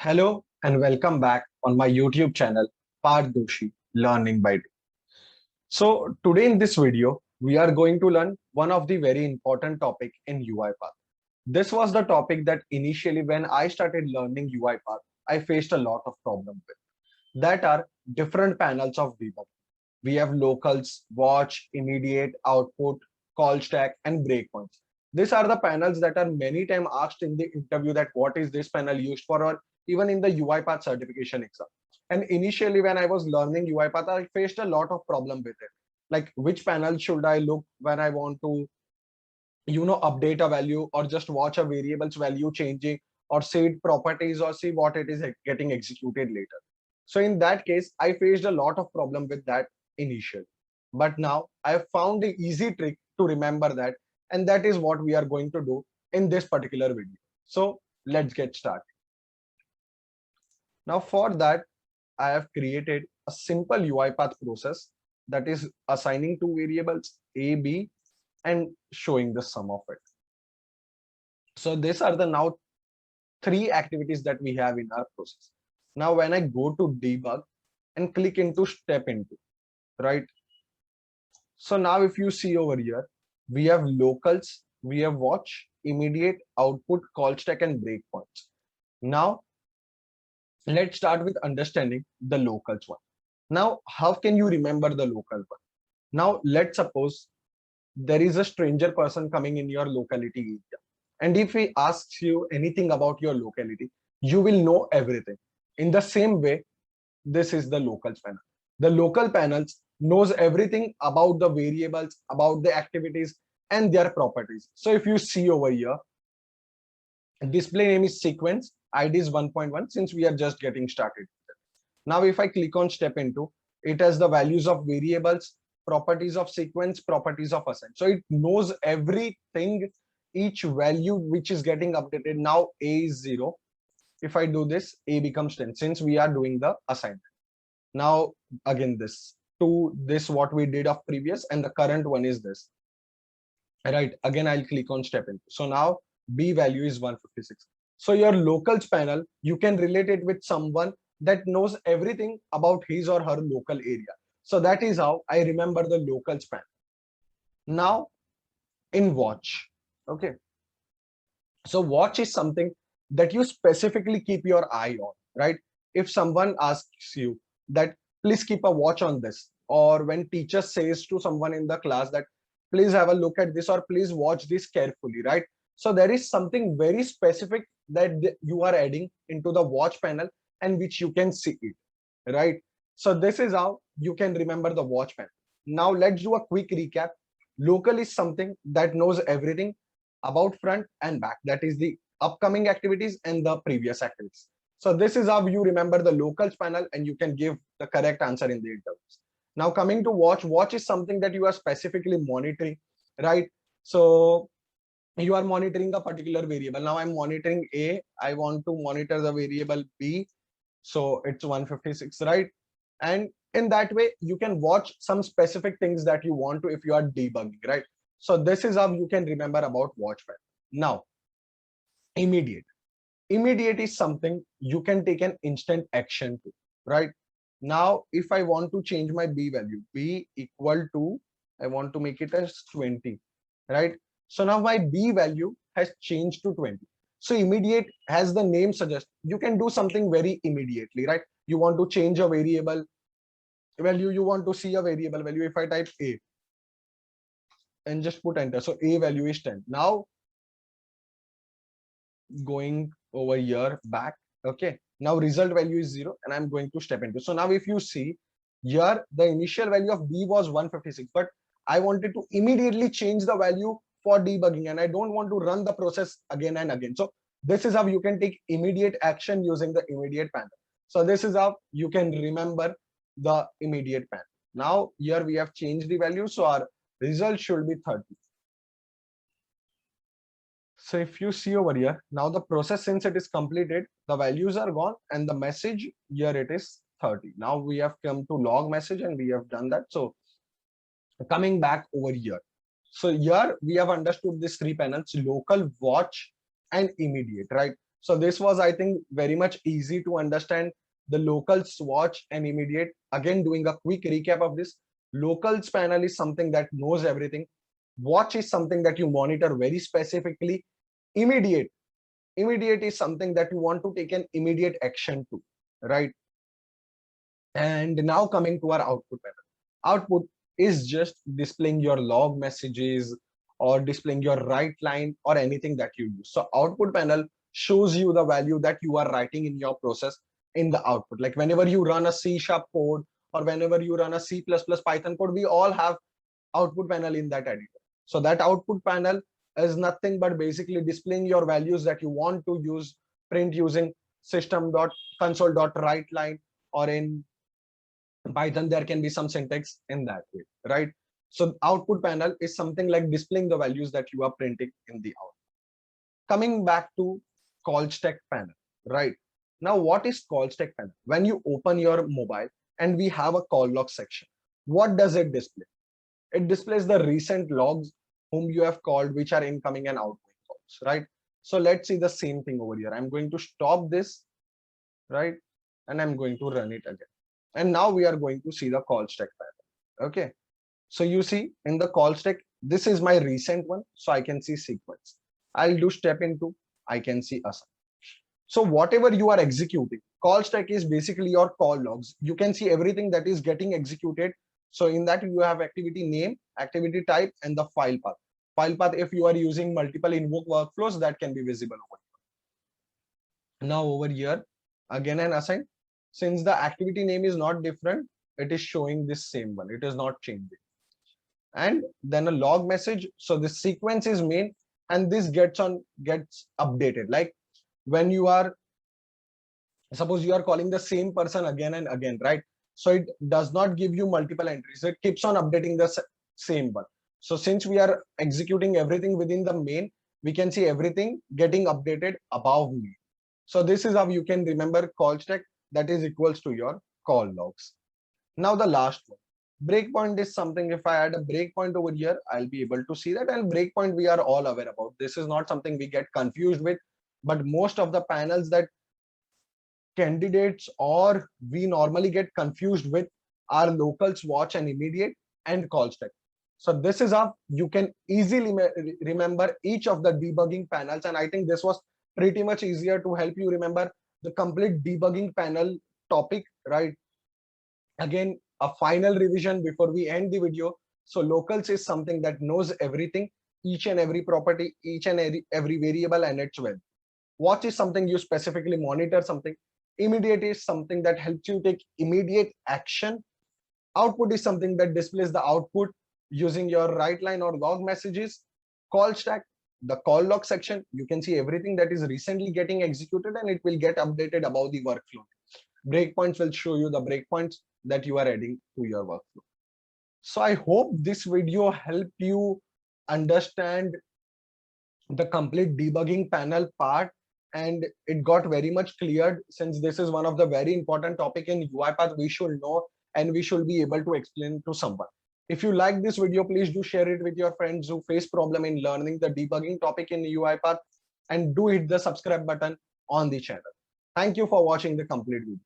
Hello and welcome back on my YouTube channel, Parth Doshi Learning by Do. So today in this video, we are going to learn one of the very important topic in UiPath. This was the topic that initially when I started learning UiPath, I faced a lot of problem with. That are different panels of debug. We have locals, watch, immediate, output, call stack, and breakpoints. These are the panels that are many times asked in the interview that what is this panel used for, or even in the UiPath certification exam. And initially when I was learning UiPath, I faced a lot of problem with it. Like which panel should I look when I want to, update a value or just watch a variable's value changing or see its properties or see what it is getting executed later. So in that case, I faced a lot of problem with that initially. But now I have found the easy trick to remember that, and that is what we are going to do in this particular video. So let's get started. Now for that, I have created a simple UiPath process that is assigning two variables A, B, and showing the sum of it. So these are the now three activities that we have in our process. Now when I go to debug and click into step into, right? So now if you see over here, we have locals, we have watch, immediate, output, call stack, and breakpoints. Now let's start with understanding the locals one. Now, how can you remember the local one? Now let's suppose there is a stranger person coming in your locality area. And if he asks you anything about your locality, you will know everything. In the same way, this is the locals panel. The local panels knows everything about the variables, about the activities and their properties. So if you see over here, display name is sequence, ID is 1.1 since we are just getting started. Now if I click on step into, it has the values of variables, properties of sequence, properties of assign. So it knows everything, each value which is getting updated. Now A is 0. If I do this, A becomes 10 since we are doing the assignment. Now again this to this what we did of previous, and the current one is this. Right, again I'll click on step in. So now B value is 156. So your locals panel, you can relate it with someone that knows everything about his or her local area. So that is how I remember the locals panel. Now in watch, okay, so watch is something that you specifically keep your eye on, right? If someone asks you that please keep a watch on this, or when teacher says to someone in the class that please have a look at this or please watch this carefully, right? So there is something very specific that you are adding into the watch panel and which you can see it, right? So this is how you can remember the watch panel. Now let's do a quick recap. Local is something that knows everything about front and back, that is the upcoming activities and the previous activities. So this is how you remember the locals panel and you can give the correct answer in the interviews. Now coming to watch, watch is something that you are specifically monitoring, right? So you are monitoring a particular variable. Now I'm monitoring A, I want to monitor the variable B, so it's 156, right? And in that way you can watch some specific things that you want to if you are debugging, right? So this is how you can remember about watch panel. Now immediate, immediate is something you can take an instant action to, right? Now if I want to change my B value, B equal to, I want to make it as 20, right? So now my B value has changed to 20. So immediate, as the name suggests, you can do something very immediately, right? You want to change a variable value, you want to see a variable value. If I type A and just put enter, so A value is 10. Now going over here back, okay, now result value is 0 and I'm going to step into. So now if you see here, the initial value of B was 156, but I wanted to immediately change the value for debugging and I don't want to run the process again and again. So this is how you can take immediate action using the immediate panel. So this is how you can remember the immediate panel. Now here we have changed the value, so our result should be 30. So if you see over here, now the process, since it is completed, the values are gone, and the message here it is 30. Now we have come to log message and we have done that. So coming back over here, so here we have understood these three panels: local, watch, and immediate, right? So this was, I think, very much easy to understand. The locals, watch, and immediate. Again, doing a quick recap of this: locals panel is something that knows everything. Watch is something that you monitor very specifically. Immediate, immediate is something that you want to take an immediate action to, right? And now coming to our output panel. Output is just displaying your log messages or displaying your write line or anything that you use. So output panel shows you the value that you are writing in your process in the output. Like whenever you run a C# code or whenever you run a C++ Python code, we all have output panel in that editor. So that output panel is nothing but basically displaying your values that you want to use, print using system.console.writeLine, or in Python, there can be some syntax in that way, right? So output panel is something like displaying the values that you are printing in the output. Coming back to call stack panel, right? Now, what is call stack panel? When you open your mobile and we have a call log section, what does it display? It displays the recent logs whom you have called, which are incoming and outgoing calls, right? So let's see the same thing over here. I'm going to stop this, right? And I'm going to run it again. And now we are going to see the call stack pattern. Okay. So you see in the call stack, this is my recent one. So I can see sequence. I'll do step into, I can see assign. So whatever you are executing, call stack is basically your call logs. You can see everything that is getting executed. So in that you have activity name, activity type, and the file path. File path, if you are using multiple invoke workflows, that can be visible over here. Now over here, again an assign. Since the activity name is not different, it is showing this same one. It is not changing. And then a log message. So the sequence is main, and this gets updated. Like when you are, suppose you are calling the same person again and again, right? So it does not give you multiple entries. It keeps on updating the same one. So since we are executing everything within the main, we can see everything getting updated above main. So this is how you can remember call stack, that is equals to your call logs. Now the last one, breakpoint is something. If I add a breakpoint over here, I'll be able to see that. And breakpoint we are all aware about. This is not something we get confused with, but most of the panels that candidates or we normally get confused with are locals, watch, and immediate, and call stack. So this is how you can easily remember each of the debugging panels. And I think this was pretty much easier to help you remember the complete debugging panel topic, right? Again, a final revision before we end the video. So locals is something that knows everything, each and every property, each and every variable and its value. Watch is something you specifically monitor something. Immediate is something that helps you take immediate action. Output is something that displays the output using your write line or log messages. Call stack, the call log section, you can see everything that is recently getting executed and it will get updated about the workflow. Breakpoints will show you the breakpoints that you are adding to your workflow. So I hope this video helped you understand the complete debugging panel part, and it got very much cleared, since this is one of the very important topic in UiPath we should know and we should be able to explain to someone. If you like this video, please do share it with your friends who face problem in learning the debugging topic in UiPath, and do hit the subscribe button on the channel. Thank you for watching the complete video.